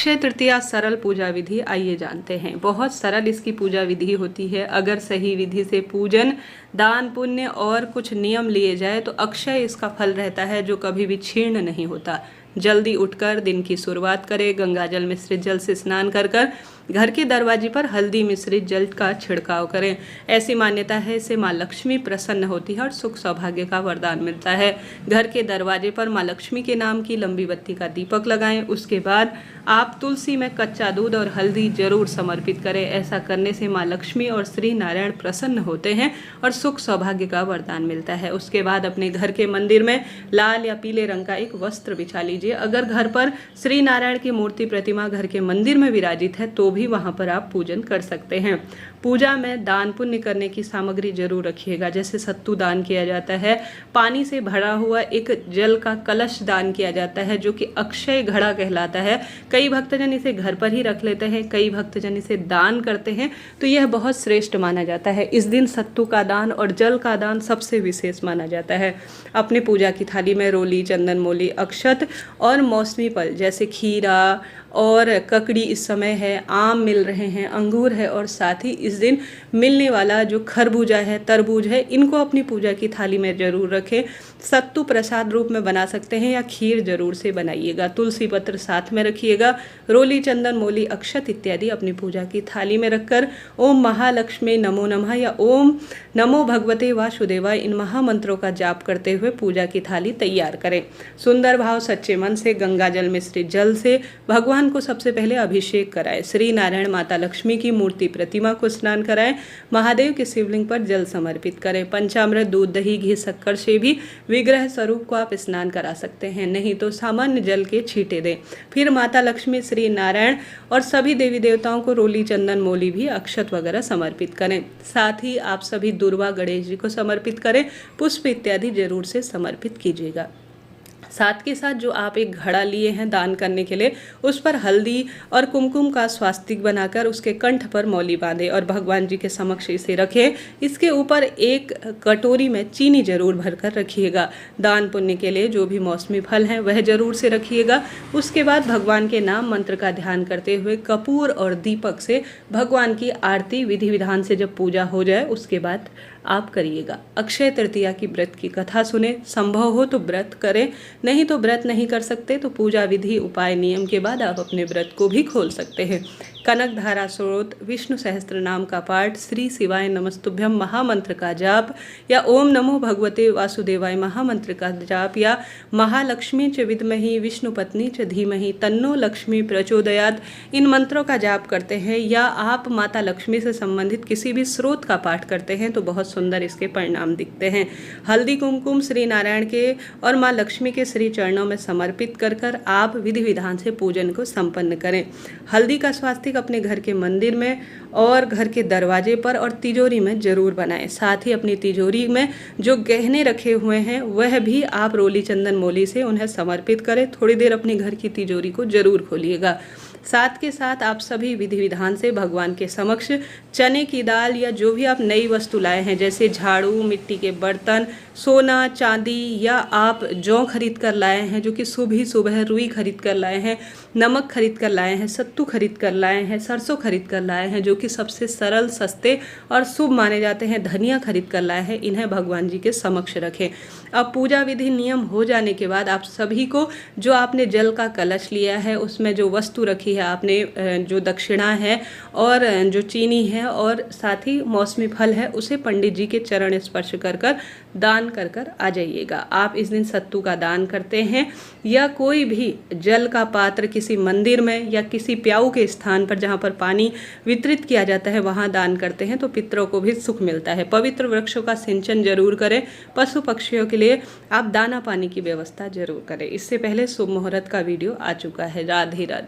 अक्षय तृतीया सरल पूजा विधि आइए जानते हैं। बहुत सरल इसकी पूजा विधि होती है। अगर सही विधि से पूजन, दान, पुण्य और कुछ नियम लिए जाए तो अक्षय इसका फल रहता है जो कभी भी क्षीण नहीं होता। जल्दी उठकर दिन की शुरुआत करें। गंगाजल मिश्रित जल से स्नान कर घर के दरवाजे पर हल्दी मिश्रित जल का छिड़काव करें। ऐसी मान्यता है इससे माँ लक्ष्मी प्रसन्न होती है और सुख सौभाग्य का वरदान मिलता है। घर के दरवाजे पर माँ लक्ष्मी के नाम की लंबी बत्ती का दीपक लगाएं। उसके बाद आप तुलसी में कच्चा दूध और हल्दी जरूर समर्पित करें। ऐसा करने से माँ लक्ष्मी और श्री नारायण प्रसन्न होते हैं और सुख सौभाग्य का वरदान मिलता है। उसके बाद अपने घर के मंदिर में लाल या पीले रंग का एक वस्त्र बिछा लीजिए। अगर घर पर श्री नारायण की मूर्ति प्रतिमा घर के मंदिर में विराजित है तो भी वहां पर आप पूजन कर सकते हैं। पूजा में दान पुण्य करने की सामग्री जरूर रखिएगा। जैसे सत्तू दान किया जाता है, पानी से भरा हुआ एक जल का कलश दान किया जाता है जो कि अक्षय घड़ा कहलाता है। कई भक्तजन इसे घर पर ही रख लेते हैं, कई भक्तजन इसे दान करते हैं, तो यह बहुत श्रेष्ठ माना जाता है। इस दिन सत्तू का दान और जल का दान सबसे विशेष माना जाता है। अपने पूजा की थाली में रोली, चंदन, मोली, अक्षत और मौसमी फल जैसे खीरा और ककड़ी इस समय है, आम मिल रहे हैं, अंगूर है और साथ ही इस दिन मिलने वाला जो खरबूजा है, तरबूज है, इनको अपनी पूजा की थाली में जरूर रखें। सत्तू प्रसाद रूप में बना सकते हैं या खीर जरूर से बनाइएगा। तुलसी पत्र साथ में रखिएगा। रोली, चंदन, मोली, अक्षत इत्यादि अपनी पूजा की थाली में रखकर ओम महालक्ष्मी नमो नमः या ओम नमो भगवते वासुदेवाय इन महामंत्रों का जाप करते हुए पूजा की थाली तैयार करें। सुंदर भाव सच्चे मन से गंगाजल मिश्रित जल से भगवान को सबसे पहले अभिषेक कराएं। श्री नारायण, माता लक्ष्मी की मूर्ति प्रतिमा को स्नान कराएं। महादेव के शिवलिंग पर जल समर्पित करें। पंचामृत, दूध, दही, घी, शक्कर से भी विग्रह स्वरूप को आप स्नान करा सकते हैं, नहीं तो सामान्य जल के छींटे दें। फिर माता लक्ष्मी, श्री नारायण और सभी देवी देवताओं को रोली, चंदन, मोली भी अक्षत वगैरह समर्पित करें। साथ ही आप सभी दुर्वा, गणेश जी को समर्पित करें। पुष्प इत्यादि जरूर से समर्पित कीजिएगा। साथ के साथ जो आप एक घड़ा लिए हैं दान करने के लिए, उस पर हल्दी और कुमकुम का स्वास्तिक बनाकर उसके कंठ पर मौली बांधें और भगवान जी के समक्ष इसे रखें। इसके ऊपर एक कटोरी में चीनी जरूर भरकर रखिएगा। दान पुण्य के लिए जो भी मौसमी फल हैं वह जरूर से रखिएगा। उसके बाद भगवान के नाम मंत्र का ध्यान करते हुए कपूर और दीपक से भगवान की आरती विधि विधान से जब पूजा हो जाए उसके बाद आप करिएगा। अक्षय तृतीया की व्रत की कथा सुने, संभव हो तो व्रत करें, नहीं तो व्रत नहीं कर सकते तो पूजा विधि, उपाय, नियम के बाद आप अपने व्रत को भी खोल सकते हैं। कनक धारा स्रोत, विष्णु सहस्त्र नाम का पाठ, श्री शिवाय नमस्तुभ्यम महामंत्र का जाप या ओम नमो भगवते वासुदेवाय महामंत्र का जाप या महालक्ष्मी च विद्महि विष्णु पत्नी च धीमहि तन्नो लक्ष्मी प्रचोदयात्, इन मंत्रों का जाप करते हैं या आप माता लक्ष्मी से संबंधित किसी भी स्रोत का पाठ करते हैं तो बहुत सुंदर इसके परिणाम दिखते हैं। हल्दी कुमकुम श्री नारायण के और माँ लक्ष्मी के श्री चरणों में समर्पित कर आप विधि विधान से पूजन को संपन्न करें। हल्दी का स्वास्तिक अपने घर के मंदिर में और घर के दरवाजे पर और तिजोरी में जरूर बनाएं। साथ ही अपनी तिजोरी में जो गहने रखे हुए हैं वह भी आप रोली, चंदन, मोली से उन्हें समर्पित करें। थोड़ी देर अपने घर की तिजोरी को जरूर खोलिएगा। साथ के साथ आप सभी विधि विधान से भगवान के समक्ष चने की दाल या जो भी आप नई वस्तु लाए हैं जैसे झाड़ू, मिट्टी के बर्तन, सोना, चांदी या आप जौ खरीद कर लाए हैं जो कि शुभ ही शुभ है, रुई खरीद कर लाए हैं, नमक खरीद कर लाए हैं, सत्तू खरीद कर लाए हैं, सरसों खरीद कर लाए हैं जो कि सबसे सरल, सस्ते और शुभ माने जाते हैं, धनिया खरीद कर लाए हैं, इन्हें भगवान जी के समक्ष रखें। अब पूजा विधि नियम हो जाने के बाद आप सभी को जो आपने जल का कलश लिया है उसमें जो वस्तु रखी है आपने, जो दक्षिणा है और जो चीनी है और साथ ही मौसमी फल है, उसे पंडित जी के चरण स्पर्श कर दान कर आ जाइएगा। आप इस दिन सत्तू का दान करते हैं या कोई भी जल का पात्र किसी मंदिर में या किसी प्याऊ के स्थान पर जहाँ पर पानी वितरित किया जाता है वहाँ दान करते हैं तो पितरों को भी सुख मिलता है। पवित्र वृक्षों का सिंचन जरूर करें। पशु पक्षियों के लिए आप दाना पानी की व्यवस्था जरूर करें। इससे पहले शुभ मुहूर्त का वीडियो आ चुका है। राधे राधे।